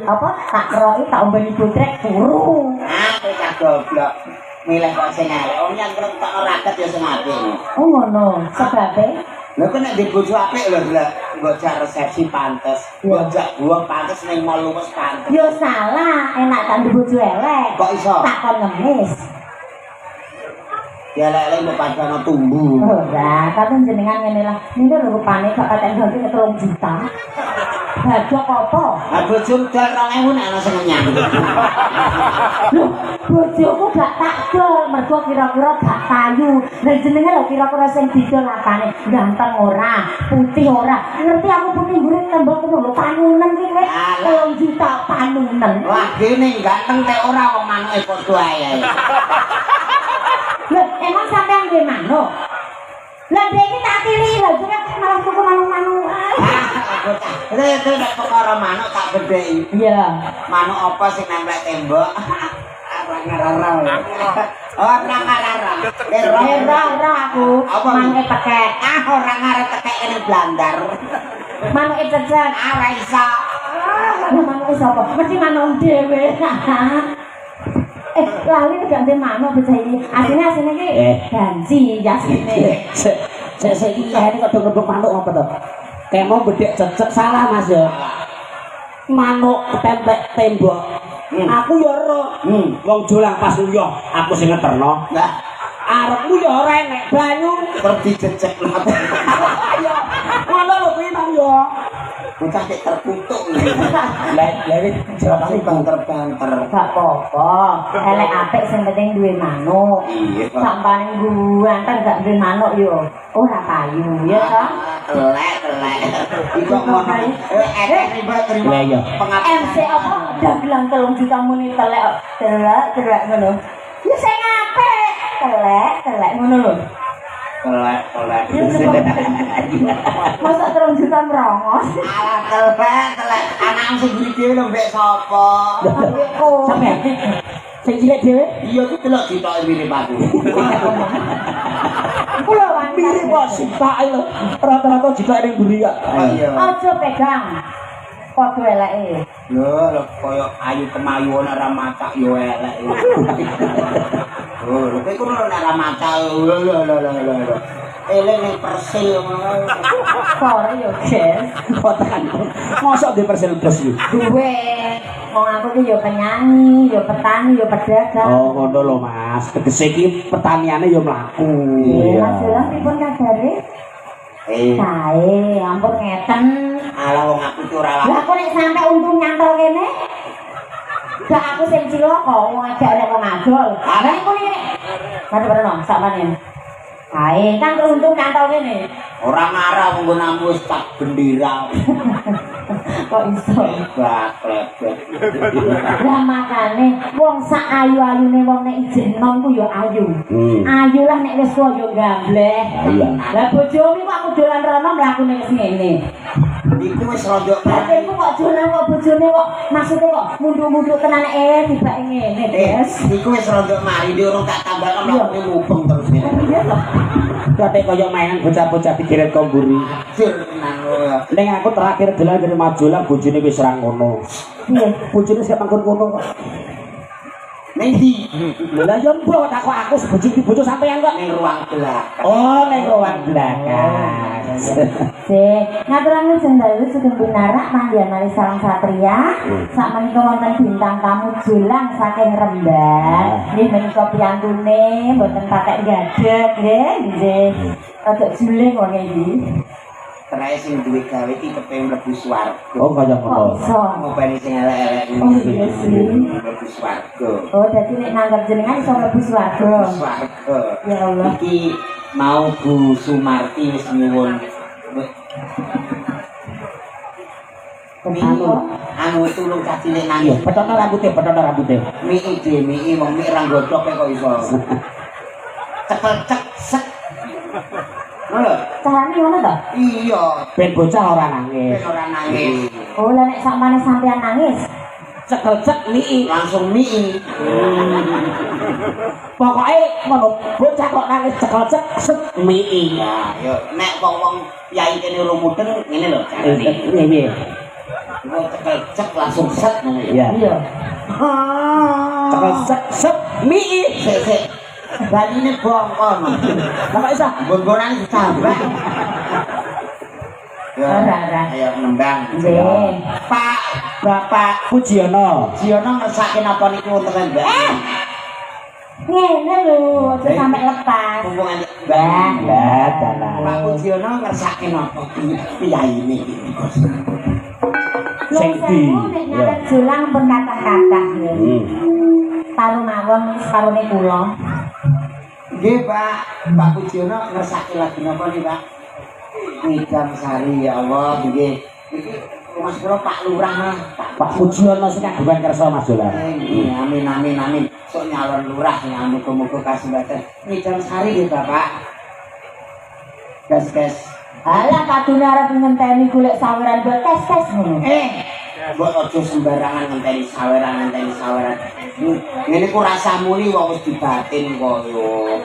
apa tak roki tak ombeni botrek turu. Ah, kowe cah goblok. Milih kok sing elek. Wong yang tak raket ya sing apik. Oh ngono, sebabe Lha kok nek di bojo apik lho, Blak. Nggo jak resepsi pantes. Nggo jak buang pantes ning mall luwes pantes. yo salah, enak kan bojo elek. Kok iso? Tak kon ngemis. Ya lek mbok padano tumbuh. Ora, tapi jenengan ngene lah. Ini lho rupane gak patek ganti 3 juta. Bajok apa? Ah bojo dol 2000 nek ana sing nyambut. Loh, bojoku gak tak dol, mergo kira-kira gak payu. Lah jenenge lho kira-kira sing didol apane? Ganteng ora, putih ora. Ngerti aku putih mburi tembok ngono lho, panunen ki kowe. 3 juta panunen. Wah, gene ganteng teh ora wong manuke padha ae. Loh, emang sampean duwe manuk? Lah dhek iki tak tili lho, jenenge malah tuku manuk-manuk. Itu nek perkara manuk tak bedheki. Iya. Manuk apa sing nempel tembok? Rara. Oh, rara. Ora aku. Apa? Manuke tekek. Ah, ora ngarep tekek kene blandar. Manuke cecek. Ah, ora iso. Manuke sapa? Mesti manuk dhewe. Lali gak ndek manuk bocah iki. Asine iki ganci asine. Sik iki kene kok ngebuk manuk apa to? Kayak mau bedek cecek salah Mas ya. Manuk ketempek tembok. Aku ya ora. Wong jolang pas uyah, aku sing ngeterno. Lah, Arepmu ya ora enek banyu. pergi jejek lah. Ya, ngono lho kuwi Mang ya. Bocah cek terkutuk. Lah iki jawabane Banter-banter. Gak apa-apa. Elek apik sing penting duwe manuk. Iya, Pak. Sampane guanteng gak duwe manuk yo ora payu ya ta. Telek. Iku ngono. Terima. Lah, iya. MC apa? Dagelan 3 juta muni telek ngono. Ya sing apik. Telek ngono lho. Telek. Masa 3 juta merongos. Alah telek. Anak sing gede dhewe lho mbek sapa? sampe sing cilik dhewe. Iya ku delok ditoke mirip aku. Kula wani Mirip kok sipake lho. Rata-rata jika ning mburi kok. Iya. aja pegang. Padha eleke. Lho koyo ayu kemayu ora macak yo elek. Oh, lho kowe lho nek ora macak lho. Elek ning persil ngono. Sore yo, Jess. Kotakan. Mosok di persil bos iki. Duwe. Wong aku ki yo penyanyi, yo petani, yo pedagang. Oh, ngono lho Mas. Tegese iki pertaniane yo mlaku. Mas Jolang pripun kabare? Sae, ampun ngeten. Alah wong aku iki ora Lah kok nek sampe untung nyantol kene? Gak aku sing cilaka, wong ajak nek wong adol. Lah niku iki. Padha-padha sakmene. Sae, kan untung nyantol kene. ora ngarah nggo nambu tak bendera. Kok iso? Baklebet. Lah makane wong sak ayu-ayune wong nek ijin nom ku yo ayu. Ayu lah nek wis tuwa yo gambleh. Iya. Lah bojomu kok aku dolan rono mlakune wis ngene. Iku wis rada Ate ku kok dolan kok bojone kok maksude kok mundur-mundur tenan tibake ngene, Des. iku wis rada mari urung tak tambah mlakune mubeng terus ngene. Iya toh. Kate koyo mainan bocah-bocah pikiran komburi. Jur tenan lho. Ning aku terakhir dolan dari Majolang bojone wis ra ngono. Piye? Bojone sik manggon kono kok. Ning ndi? Lah yo mbok tak kok aku bojo iki bojo sampean kok. Ning ruang belakang. Oh, ning ruang belakang. Ngaturaken sendalu sugeng pinarak mandhian mari salam satria. Sakmenika wonten bintang tamu Jolang saking Rembang. Nggih menika piyantune mboten patek gadeg nggih. Rada juling wong iki. Terae sing duwe gawe iki kepengin mlebu swarga. Oh, kaya Kok ngono. iso? Ngopeni sing elek-elek Oh, iya sih. mlebu swarga. Oh, dadi nek nanggap jenengan iso mlebu swarga. Swarga. Ya Allah. Iki mau Bu Sumarti wis nyuwun anu tulung cah cilik nang Iya, petono rambute. mii wong mii ra godhok kok iso. Cekel cek sek. Lho, Carane ngono to? iya, Ben bocah ora nangis. ben ora nangis. Oh, lah nek sakmane sampean nangis. Cekel cek mii. Langsung mii. Pokoke ngono, bocah kok nangis cekel cek set mii. Ya, yo nek kok wong yai kene ora mudeng ngene lho carane. Piye? Wong cekel cek langsung set ngono ya. Iya. Iya. Cekel sep mie. Sik. Baline bongkon. Apa isa? Gon-gonan ditambah. Ya, Ora. ayo nembang. Nggih. Pak, Bapak Pujiono. Jiono ngersake napa niku wonten Mbak? Ngene lho, aja sampe lepas. Hubungan Mbak. Ya, dalah. Pak Pujiono ngersake napa piyayine iki? Sing di. Nek ngarep julang pun kathah-kathah nggih. Karo mawon wis karone kula. Nggih, Pak. Pak Pujiono ngersake lagu napa nih, Pak? Ngidam Sari ya Allah, nggih. Iki Mas kula Pak Lurah mah. Pak Pujiono sing kagungan kersa Mas Dolan. Amin. Sok nyalon lurah yang muga-muga kasembatan. Ngidam Sari nggih, Bapak. Gas. Alah kadune arep ngenteni golek saweran buat tes ngono. Mbok aja sembarangan ngenteni saweran. Ngene ku rasa muli wong wis dibatin koyo.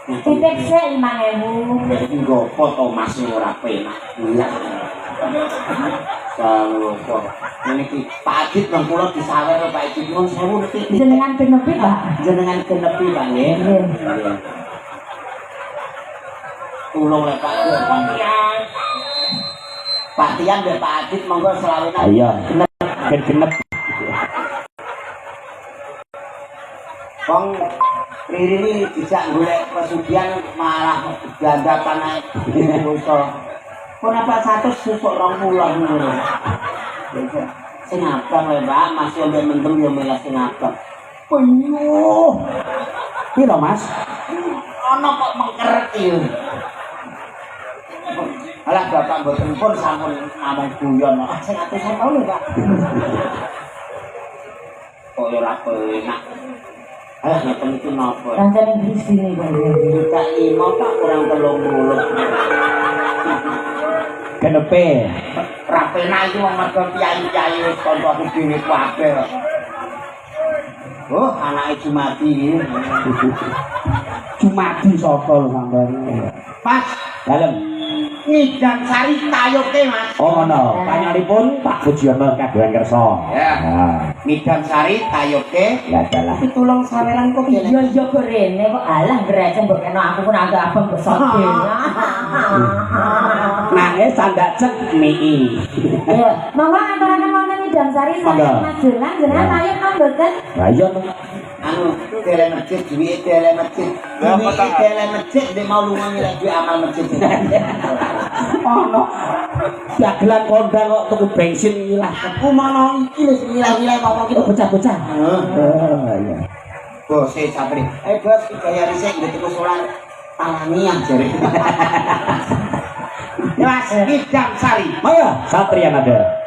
Titik sik 5.000. Iki nggo foto Mas ora penak. Kalau kok ngene iki Pak Adit nang kula disawer Pak Adit nuwun sewu niki. Jenengan genepi, Pak. Jenengan genepi Pak nggih. Nggih. Tulung lek Pak Tian. Pak Tian mbek Pak Adit monggo selawenan. Iya. Genep. Wong Riri ini bisa golek pesugihan malah gandakan ae dosa. Kenapa 100 susuk 20 ngono. Sing abang lho, Pak, masih ambek mendem yo milih sing abang. Penyuh. Piro, Mas? Ana kok mengkeret iki. Alah bapak mboten pun sampun ngomong guyon. Sing atusan taun lho, Pak. Kok ora penak. Alah ngeten iki napa? Rancane Inggris ini, Pak. Juta 5 Pak kurang 30. Genepe. Rapena iki wong mergo piyai-piyai wis kancaku dhewe kabeh. Oh, anake Jumadi. Jumadi sapa lho sampean? Pas Dalem. Ngidam Sari tayoke, Mas. Oh ngono. Panjenenganipun Pak Pujiono kagungan kersa. Ya. Nah, Ngidam Sari tayoke. ya dalah. Pitulung saweran kok Iya kok rene kok alah greceng mbok kena aku pun agak abang besar dhewe. Nangis sandak cek mie. Ya, monggo aturane wonten Idam Sari Monggo. Mas Jolang jenengan tayo nang mboten? Lah iya to. anu tele masjid duit tele masjid duit tele masjid dia mau lunga milih duit amal masjid Ono dagelan kondang kok tuku bensin ngilah. aku mau iki wis milah-milah apa iki Bocah-bocah. Iya. bos Sabri bos bayar risik nggih tuku solar tanganian jare Mas Idam Sari Maya Satria Nada.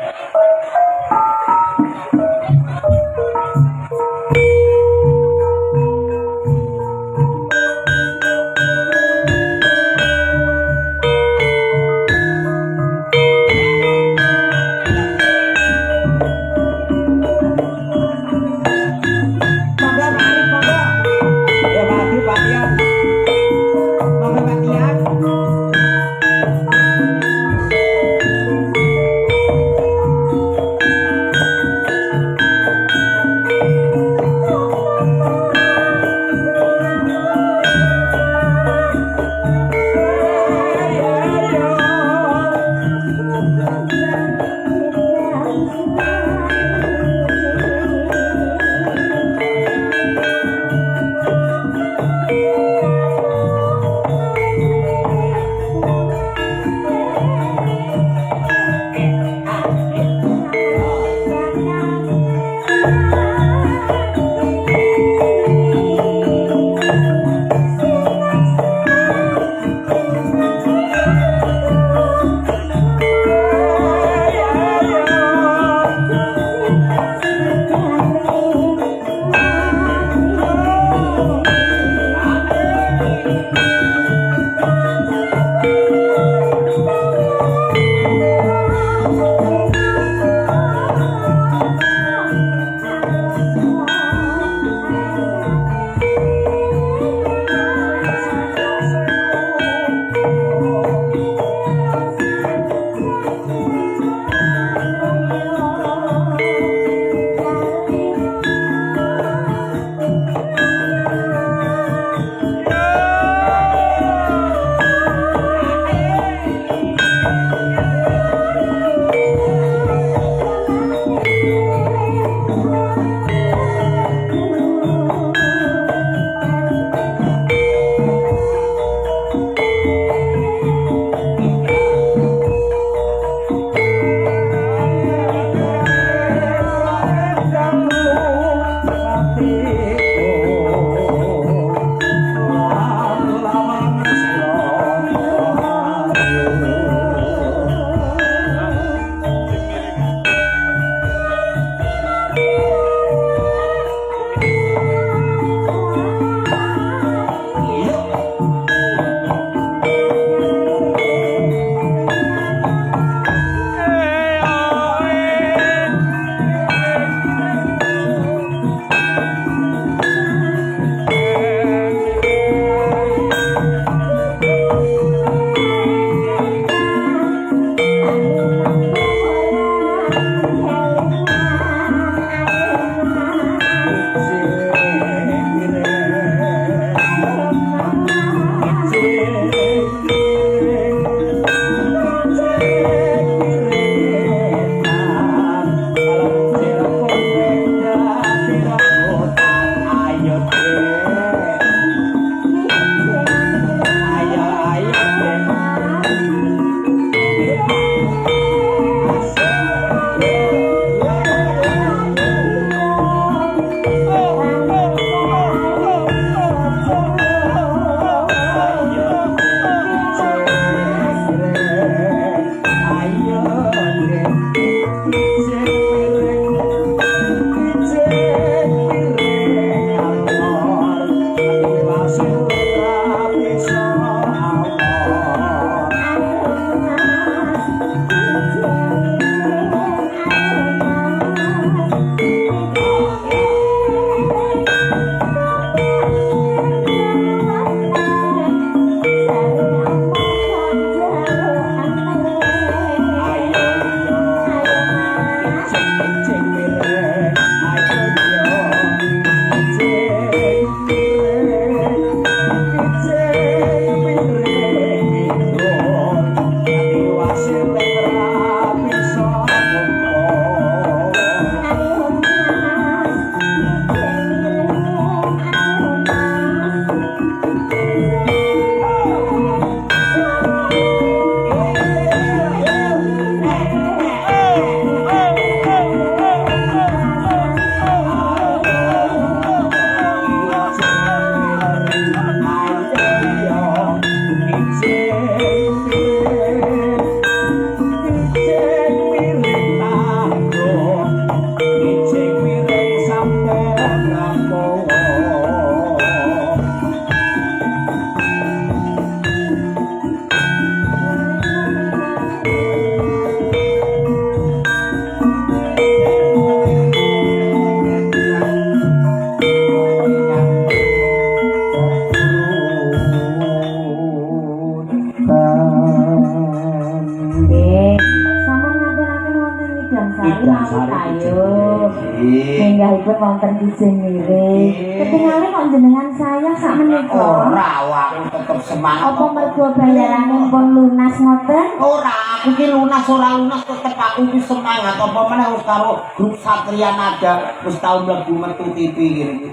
Minggahipun wonten kijing mirip. Ketinggalan kok jenengan saya sak menika. Ora, aku tetep semangat. Apa mergo bayarane pun lunas ngoten? Ora, aku ki lunas ora lunas tetep aku ki semangat. Apa meneh wis karo grup Satria Nada wis tau mlebu metu TV ngene.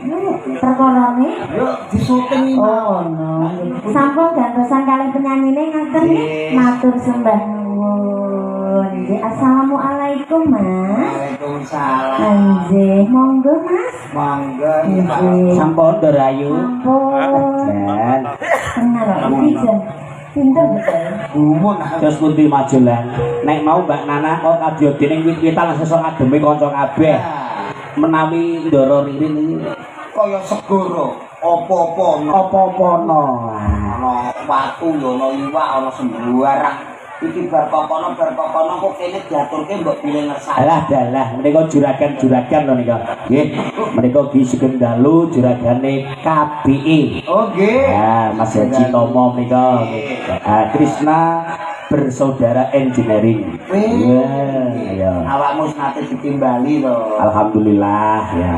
Perkarane? Yo disuting Oh no. Sampun gantosan kalih penyanyine ngaten nggih. Matur sembah nuwun. Nggih, assalamualaikum, Mas. Waalaikumsalam. Nggih, monggo, Mas. Mangga Nggih. Sampun Dorayu. Ampun. Dan Tenang kok iki jen. Pinter betul. gumun terus pundi majelan. Nek mau Mbak Nana kok kadya dening wit-witan sesuk ademe kanca kabeh. Menawi Ndara Ririn iki kaya segoro apa-apa apa-apa no. ana watu yo ana iwak ana sembarang iki bar kokono kok kene diaturke mbok pilih ngersani. Alah dalah menika juragan-juragan lho nika. Nggih, menika Ki Sugeng Dalu juragane KBI. Oh nggih. Ya, Mas Haji Tomo menika. Krisna Bersaudara Engineering. Iya, iya. Awakmu nate ditimbali to. Alhamdulillah ya.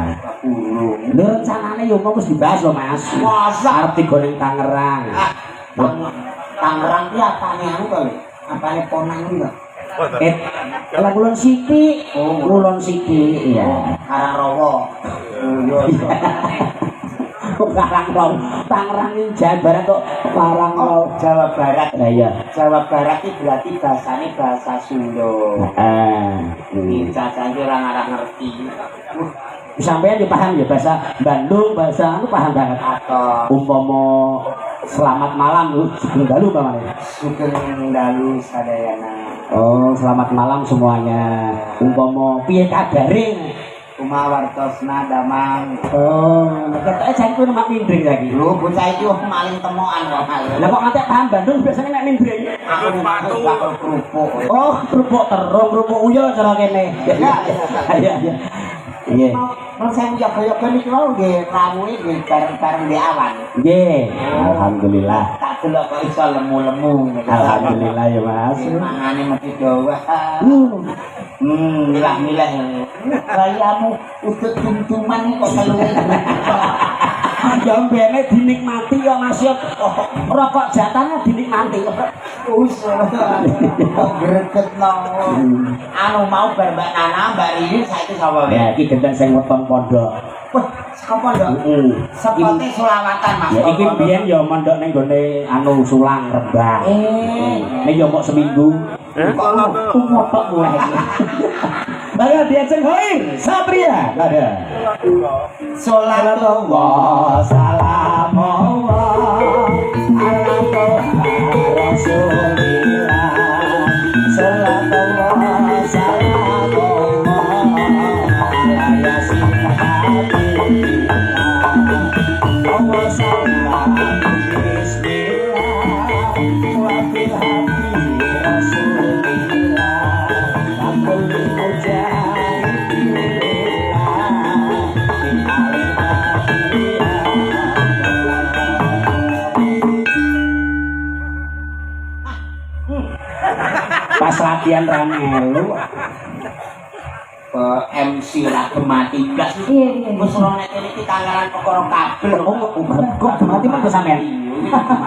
Urung. Lho rencanane yo mau wis dibahas lho Mas. Masa Arep digone Tangerang. Tangerang ki apane anu kali? Apane ponang iki lho. Lah Kulon Siti. Kulon Siti iya. Karangrowo. Yo. Karangro. Tangerang iki Jawa Barat kok Karangro. Jawa Barat. Lah iya. Jawa Barat iki berarti bahasane bahasa Sunda. Iki cacane ora ngarang ngerti. Sampeyan yo paham ya bahasa Bandung, bahasa anu paham banget. Atau Umpama selamat malam lho, Sugeng Dalu pamane. Sugeng Dalu sadayana. Oh, selamat malam semuanya. Umpama piye kabare? Kumawartosna damang. Oh, ketoke jan kuwi mak mindring lagi. Lho bocah iki wong maling temokan kok maling. Lah kok ngantek paham Bandung biasanya nek mindring. Aku bakal kerupuk. Oh, kerupuk terong, kerupuk uyo cara kene. Iya, iya. Iya. Mau saya jaga-jaga niki mau nggih ramuhe nggih bareng-bareng di awan. Nggih, alhamdulillah. Tak delok kok iso lemu-lemu. Alhamdulillah ya, Mas. Mangane mesti dawa. Milah-milah. Bayamu udut cum-cuman kok telu. Ya mbene dinikmati ya Mas ya. Rokok jatahnya dinikmati. Wis kok gregetno. Anu mau bar Mbak Nana, Mbak Rini saiki sapa wae? Ya iki gendeng sing weton pondok. Wah, saka pondok. Sepote selawatan Mas. Ya iki biyen ya mondok ning gone anu Sulang Rembang. Nek ya kok seminggu. Kok motok mulai. Baga diajeng hoir Satria ada. Salatullah salamullah ala Rasulillah. Salatullah salamullah ala yasin habibillah. Allah salam bismillah wa bil habibi Rasulillah. Akul pas latihan ramelu MC lah gemati blas. Iya. Wis ora nek iki tanggalan perkara kabel. kok gemati mah sampean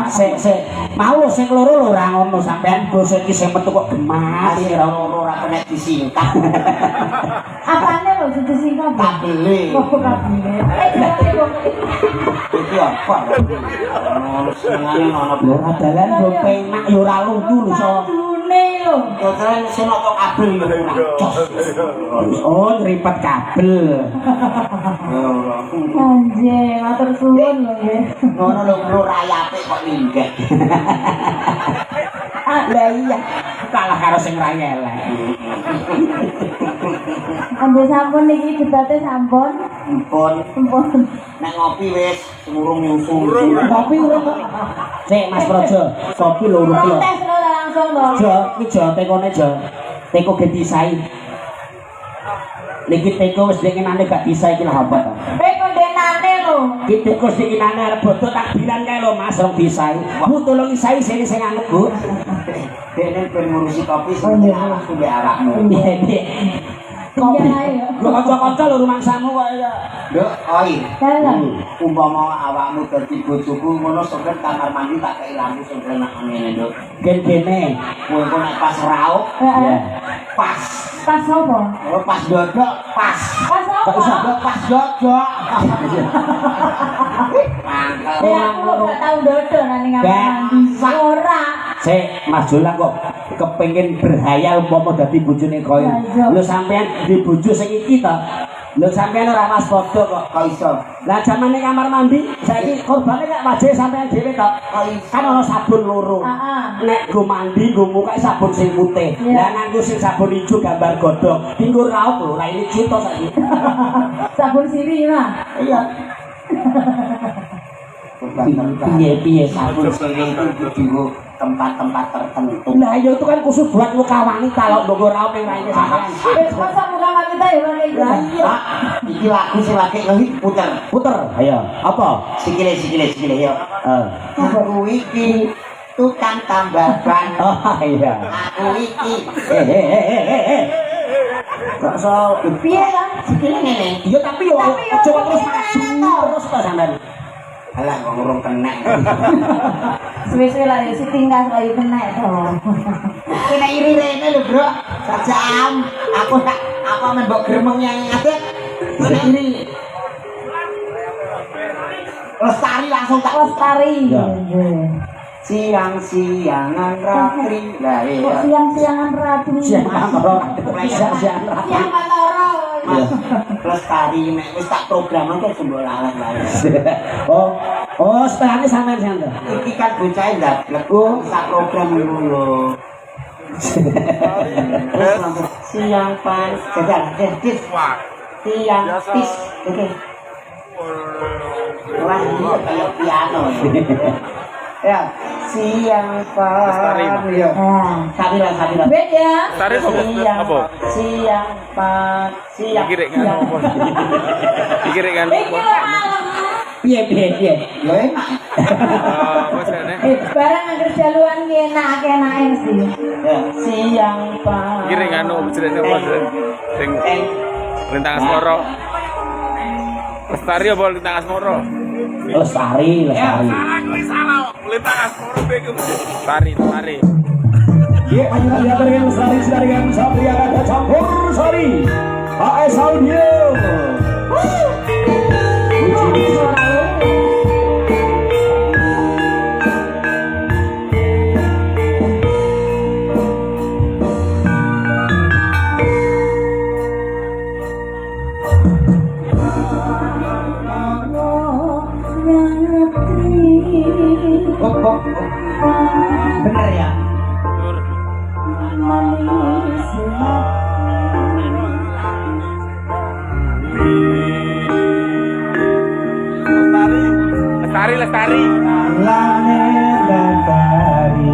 se mau sing loro lho ora ngono sampean basa iki sing metu kok gemati Ora ora kena disingkat. Apane lho sing disingkat? Kabele. Kok kabine? Iki apa? Ono senengane ono lho dalan yo penak yo ora lucu lho so. Dune lho. Kotoran sing ono kabel yo ora cos. Oh ngripet kabel. Anjir, matur suwun lho nggih. Ngono lho bro rayape kok linggih. Lah iya kalah karo sing ra elek. Ambil sampun niki debatnya sampun. Pun Sampun. nek ngopi wis semurung nyusu. Kopi urung kok. Sik Mas Projo, kopi lho urung lho. Tes lho langsung lho. Jo, iki jo tekone jo. Teko ge disai. Niki teko wis dikenane gak disai iki lho apa to. Kondenane lho. Iki teko dikenane arep bodo takbiran kae lho Mas rong disai. Bu tolong isai sing anget Bu. Dene ben ngurusi kopi sing langsung di awakmu. Piye piye. Kopi. Iya, iya. Lho kanca-kanca lho rumangsamu kok ya. Nduk, oi. Dalam. Umpama awakmu dadi bojoku ngono sok kamar mandi tak kei lampu sing enak ngene, Nduk. Gen-gene. Kowe kok nek pas raup, Heeh. pas. Pas apa? Oh, pas dodok, pas. Pas Kok iso? apa? Nduk, pas dodok. Mangkel. Ya aku gak tau dodol nang kamar Ben. mandi. Ora. Sik, Mas Jolang kok kepengin berhayal umpama dadi bojone koyo. Iya. Lho sampean di bojo sing iki to. Lho sampean ora mas padha kok. Kok iso? Lah zamane kamar mandi saiki korbane gak wajib sampean dhewe to. Kan ana sabun loro. Heeh. Nek go mandi go muka sabun sing putih. Iya. Lah nganggo sing sabun ijo gambar godhong. Tinggo raup lho, lah ini cito saiki. Sabun siri mah. Iya. Piye Sabun sering itu dienggo tempat-tempat tertentu. Nah, iya itu kan khusus buat muka wanita lho, nggo raup ning raine sampean. Wis masa muka wanita ya ora kayak Lah gitu. iya. Pak, iki lagu sing lagi ngehi puter. Puter, ayo. Apa? Sikile yo. Aku iki tukang tambal ban. Oh iya. Aku iki Kok so Piye kan? sikile ngene. iya tapi yo Tapi yo coba terus kena maju to. terus kok sampean. Alah kok ngurung kena. Suwe-suwe lah ya si tinggal layu kena to. Kena iri rene lho, Bro. Sajam aku tak apa men mbok gremeng yang ngadeg. Kena iri. Lestari langsung tak Lestari. Ya. siang-siangan ratri. Lah Kok iya. siang-siangan ratri? Siang siang Siang Batoro. Mas, Lestari nek wis tak programan kok sembo lalas-lalas. Oh, setengahnya sampean sing to. Iki kan bocah ndablek sak program dulu. Terus langsung siang panas jajal dis siang tis oke. Wah iya kayak piano ya siang panas ya Nah, sabira beda. Tarik apa? Apa? siang panas siang Iki rek kan apa? Iki rek kan Iki apa? lho alam. Piye. ya enak Apa sene? Barang angker jaluan ki enak-enake mesti. ya siang panas Iki rek kan apa jenenge apa? Sing Lintang Asmoro. Lestari apa Lintang Asmoro? Lestari. Aku salah. Lintang Asmoro bego. Lestari. Iya, panjenengan diatur dengan Lestari sedaya dengan Satria Ganda Campur Sari. AS Audio. bener ya Lestari. lane lestari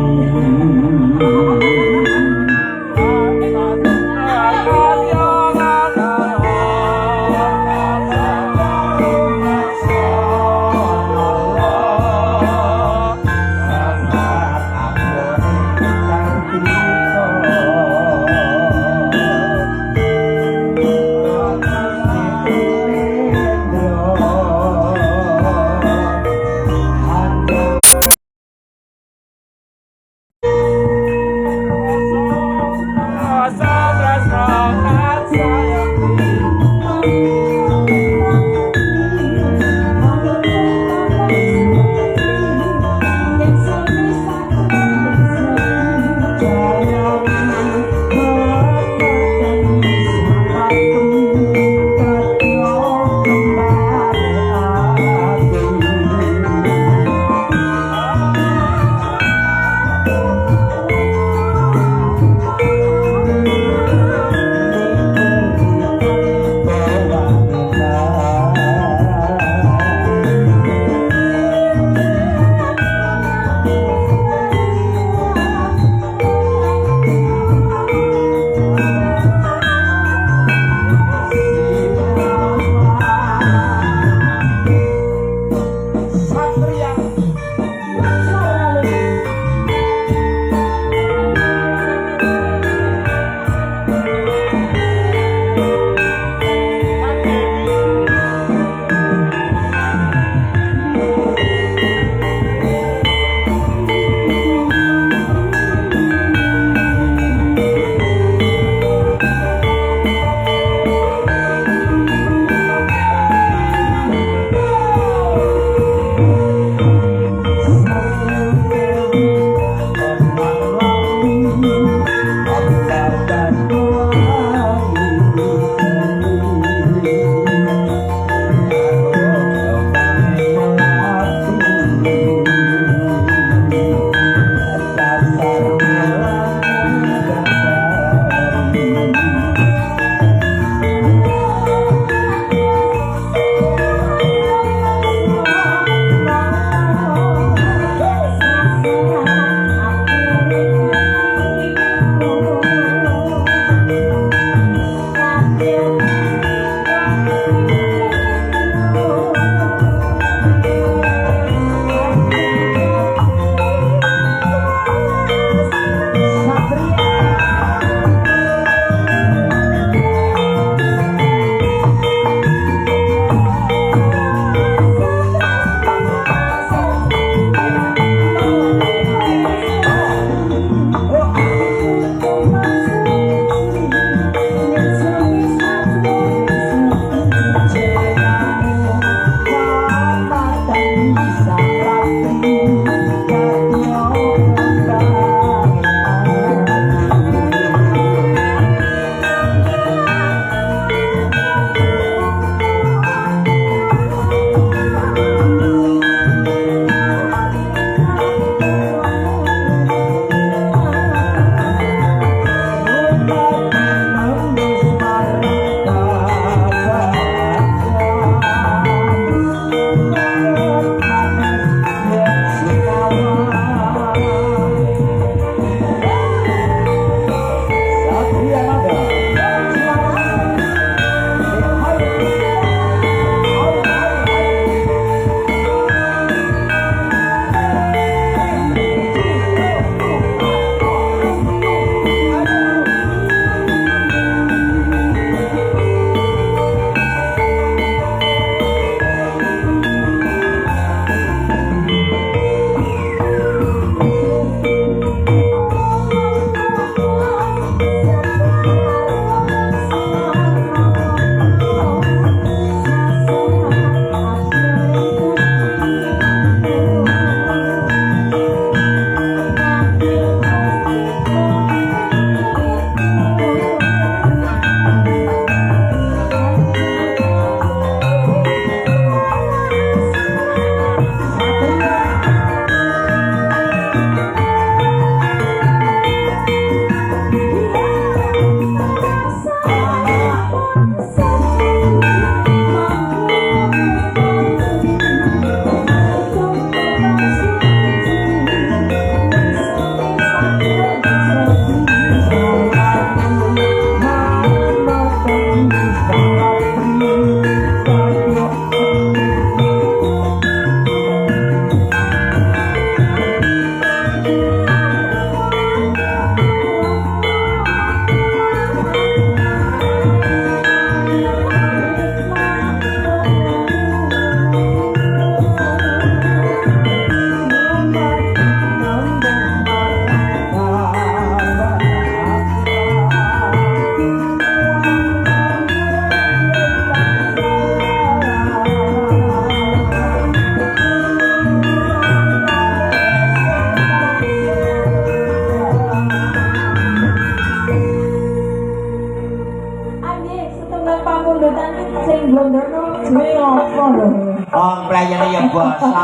Kuwi apa lho? Oh, playane ya bosok.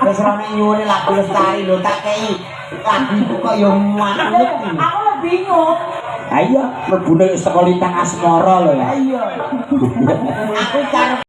Wis rene nyuwune lagu lestari lho tak kei. Lagu kok ya manut. Aku lho bingung. Ayo, mlebune saka lintang asmara lho ya. Ayo. Aku karep